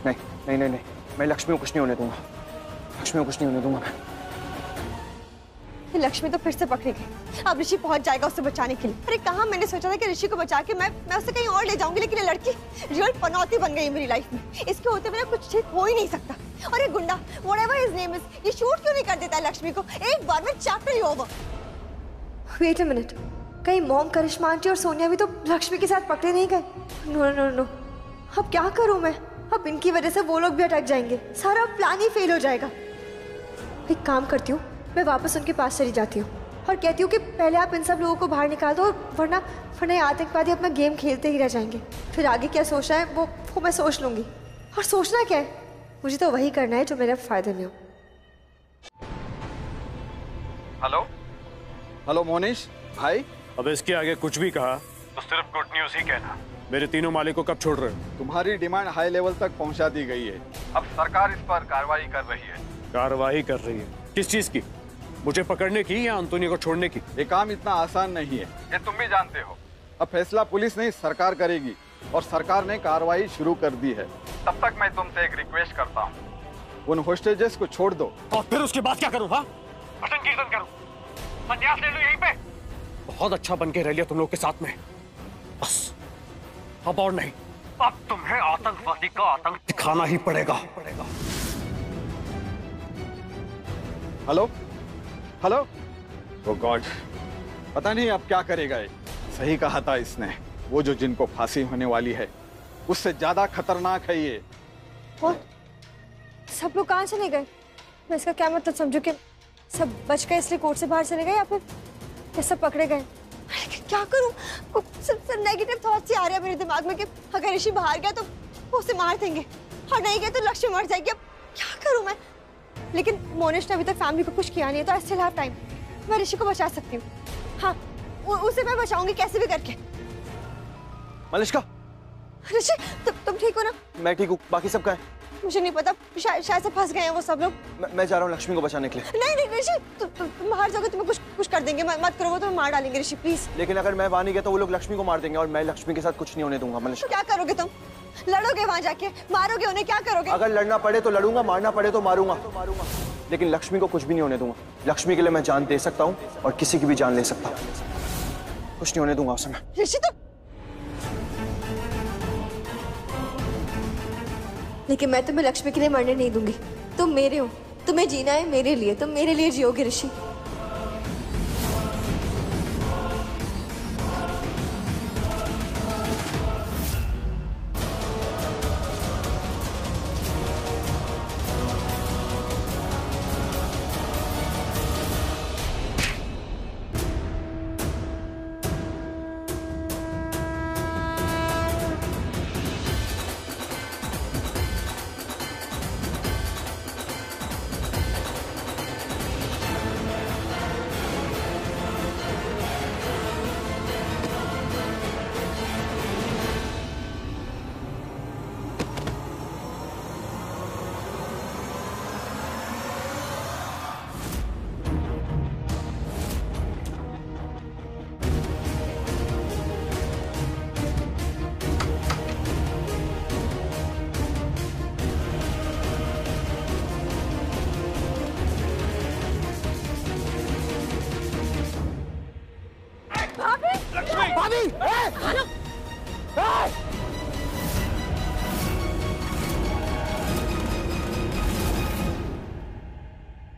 नहीं नहीं नहीं नहीं, मैं लक्ष्मी को कुछ नहीं होने दूंगा, लक्ष्मी को कुछ नहीं होने दूंगा मैं। लक्ष्मी तो फिर से पकड़ी गई। अब ऋषि पहुंच जाएगा उसे बचाने के लिए। अरे कहाँ मैंने सोचा था कि ऋषि को बचा के मैं उसे कहीं और ले जाऊंगी, लेकिन ये लड़की रियल पनौती बन गई मेरी लाइफ में। इसके होते बिना कुछ ठीक हो ही नहीं सकता। और ये गुंडा व्हाटएवर हिज नेम इज, ये शूट क्यों नहीं कर देता है लक्ष्मी को? एक बार में चैप्टर ही ओवर। वेट अ मिनट, कहीं मॉम, करिश्मा आंटी और सोनिया भी तो लक्ष्मी के साथ पकड़े नहीं गए? नो नो नो, अब क्या करूं मैं? अब इनकी वजह से वो लोग भी अटक जाएंगे, सारा प्लान ही फेल हो जाएगा। एक काम करती हूँ, मैं वापस उनके पास चली जाती हूँ और कहती हूँ कि पहले आप इन सब लोगों को बाहर निकाल दो, वरना आतंकवादी अपना गेम खेलते ही रह जाएंगे। फिर आगे क्या सोचना है वो मैं सोच लूंगी। और सोचना क्या है, मुझे तो वही करना है जो मेरे फायदे में हो। हेलो हेलो मोनिश भाई। अब इसके आगे कुछ भी कहा तो सिर्फ गुड न्यूज ही कहना। मेरे तीनों मालिकों को कब छोड़ रहे हो? तुम्हारी डिमांड हाई लेवल तक पहुंचा दी गई है। अब सरकार इस पर कार्रवाई कर रही है। कार्रवाई कर रही है? किस चीज की? मुझे पकड़ने की या अंतोनियो को छोड़ने की? ये काम इतना आसान नहीं है, ये तुम भी जानते हो। अब फैसला पुलिस नहीं सरकार करेगी और सरकार ने कार्रवाई शुरू कर दी है। तब तक मैं तुमसे एक रिक्वेस्ट करता हूँ, उन होस्टेजेस को छोड़ दो। और फिर उसके बाद क्या करूँ? हाँ, भजन कीर्तन करूँ, संन्यास ले लूँ यहीं पे? बहुत अच्छा बन के रह लिया तुम लोग के साथ में, बस अब और नहीं। अब तुम्हें आतंकवादी का आतंक दिखाना ही पड़ेगा। हेलो हेलो, ओ गॉड, पता नहीं अब क्या करेगा ये। सही कहा था इसने, वो जो जिनको फांसी होने वाली है उससे ज्यादा खतरनाक है ये। और सब लोग कहाँ चले गए? मैं इसका क्या मतलब समझू कि सब बच गए इसलिए कोर्ट से बाहर चले गए, या फिर ये सब पकड़े गए? क्या करूं? सब नेगेटिव थॉट्स ही आ रहे हैं मेरे दिमाग में कि अगर ऋषि बाहर गया तो वो उसे मार देंगे, और नहीं गया तो लक्ष्मी मर जाएगी। अब क्या करूं मैं? लेकिन मोनिश ने अभी तक फैमिली को कुछ किया नहीं है, तो आई स्टिल हैव टाइम। मैं ऋषि को बचा सकती हूँ। हाँ, उसे मैं बचाऊंगी कैसे भी करके। मलिष्का। ऋषि, तुम ठीक हो ना? मैं ठीक हूँ, बाकी सब कहाँ है? मुझे नहीं पता, शायद से फंस गए हैं वो सब लोग। मैं जा रहा हूँ लक्ष्मी को बचाने के लिए। नहीं ऋषि, तुम बाहर जाओगे, तुम्हें कुछ कर देंगे। मत करो, वो तुम्हें मार डालेंगे ऋषि, प्लीज। लेकिन अगर मैं वहां नहीं गया तो वो लोग लक्ष्मी को मार देंगे, और मैं लक्ष्मी के साथ कुछ नहीं होने दूंगा। मलिष्का, तो क्या करोगे तुम? लड़ोगे वहां जाके, मारोगे उन्हें, क्या करोगे? अगर लड़ना पड़े तो लड़ूंगा, मारना पड़े तो मारूंगा, लेकिन लक्ष्मी को कुछ भी नहीं होने दूंगा। लक्ष्मी के लिए मैं जान दे सकता हूँ और किसी की भी जान ले सकता हूँ, कुछ नहीं होने दूंगा उसे मैं। ऋषि, तो लेकिन मैं तुम्हें लक्ष्मी के लिए मरने नहीं दूंगी। तुम मेरे हो, तुम्हें जीना है मेरे लिए, तुम मेरे लिए जियोगे ऋषि।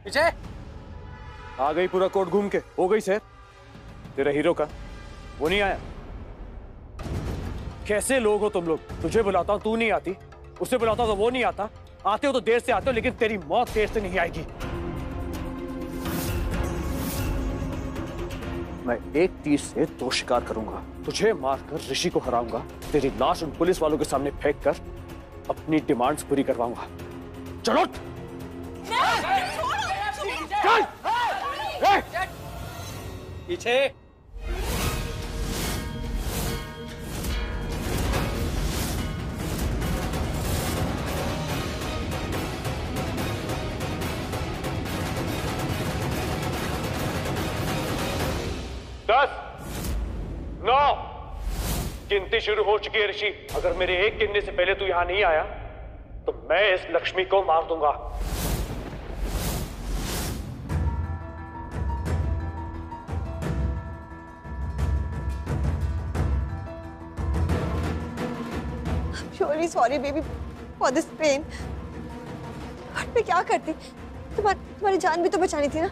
पीछे आ गई, पूरा कोर्ट घूम के हो गई सर। तेरा हीरो का वो नहीं आया? कैसे लोग हो तुम लोग? तुझे बुलाता हूं तू नहीं आती, उसे बुलाता हूं तो वो नहीं आता। आते हो तो देर से आते हो, लेकिन तेरी मौत देर से नहीं आएगी। मैं एक तीर से दो शिकार करूंगा। तुझे मारकर ऋषि को हराऊंगा, तेरी लाश उन पुलिस वालों के सामने फेंक कर अपनी डिमांड्स पूरी करवाऊंगा। चलो चल पीछे। गिनती शुरू हो चुकी है ऋषि। अगर मेरे एक गिनने से पहले तू यहां नहीं आया तो मैं इस लक्ष्मी को मार दूंगा। Really sorry baby for this pain. और मैं क्या करती? तुम्हारी जान भी तो बचानी थी ना।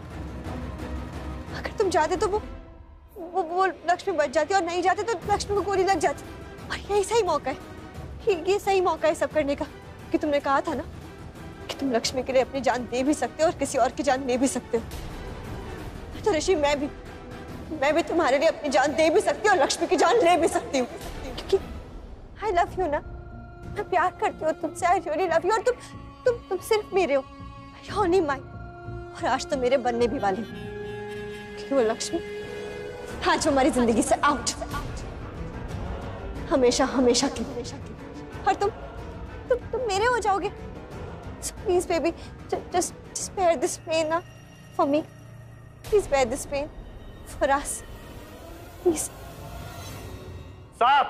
अगर तुम जाते तो वो लक्ष्मी बच जाती और नहीं जाते तो लक्ष्मी को गोली लग जाती। और यही सही मौका है, ये सही मौका है सब करने का। कि तुमने कहा था ना कि तुम लक्ष्मी के लिए अपनी जान दे भी सकते हो और किसी और की जान ले भी सकते हो। तो ऋषि मैं भी तुम्हारे लिए अपनी जान दे भी सकती हूँ और लक्ष्मी की जान ले भी सकती हूँ। क्योंकि I love you ना, मैं प्यार करती हूँ तुमसे। I really love you। और तुम सिर्फ मेरे हो, you're only mine। और आज तो मेरे बनने भी वाले हो, क्योंकि वो लक्ष्मी आज हमारी जिंदगी से आउट, हमेशा हमेशा की। और तुम मेरे हो जाओगे। So please baby, just bear this pain ना for me। Please bear this pain for us, please। Stop!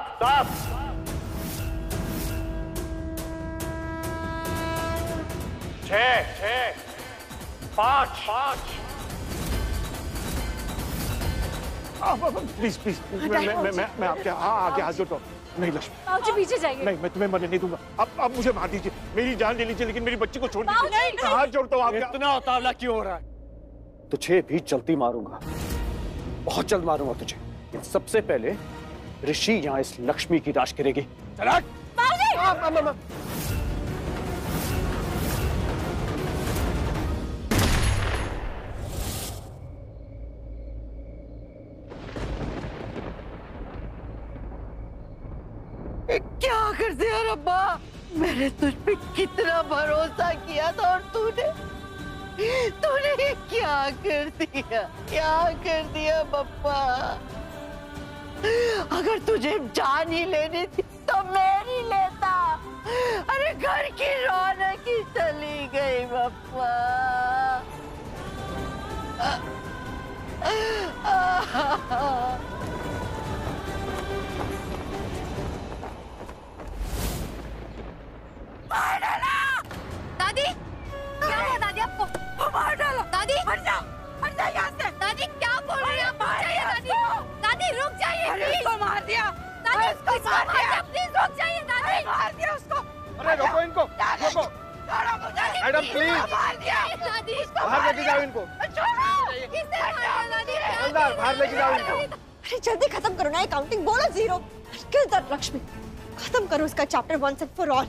6 5 please मैं आपके आगे हाथ जोड़ता हूँ। नहीं लक्ष्मी, बाबूजी पीछे जाइए। नहीं, मैं तुम्हें मरने नहीं दूंगा। अब मुझे मार दीजिए, मेरी जान ले लीजिए, लेकिन मेरी बच्ची को छोड़ दीजिए। मैं हाथ जोड़ता हूँ आपके। इतना उतावला क्यों हो रहा है? तुझे भी जल्दी मारूंगा, बहुत जल्द मारूंगा तुझे। लेकिन सबसे पहले ऋषि यहाँ इस लक्ष्मी की राश करेगी। चला क्या कर दिया रब्बा? मैंने तुझ पे कितना भरोसा किया था और तूने क्या कर दिया बप्पा? अगर तुझे जान ही लेनी थी तो मेरी लेता। अरे घर की रौनक ही चली गई बप्पा। दादी, क्या हुआ दादी आपको? मार डालो दादी, हट जा यहाँ से। दादी क्या बोल रही हैं? दादी रुक जाइए प्लीज। उसको मार दिया। दादी उसको मार दिया। प्लीज रुक जाइए दादी। मार दिया उसको। अरे रोको इनको, रोको। मैडम प्लीज, मार दिया दादी, बाहर लेके जाओ इनको। किसने मारा दादी? अंदर बाहर लेके जाओ इनको। अरे जल्दी खत्म करो ना ये काउंटिंग। बोलो 0। Kill that Lakshmi. खत्म करो इसका चैप्टर 1 and for all।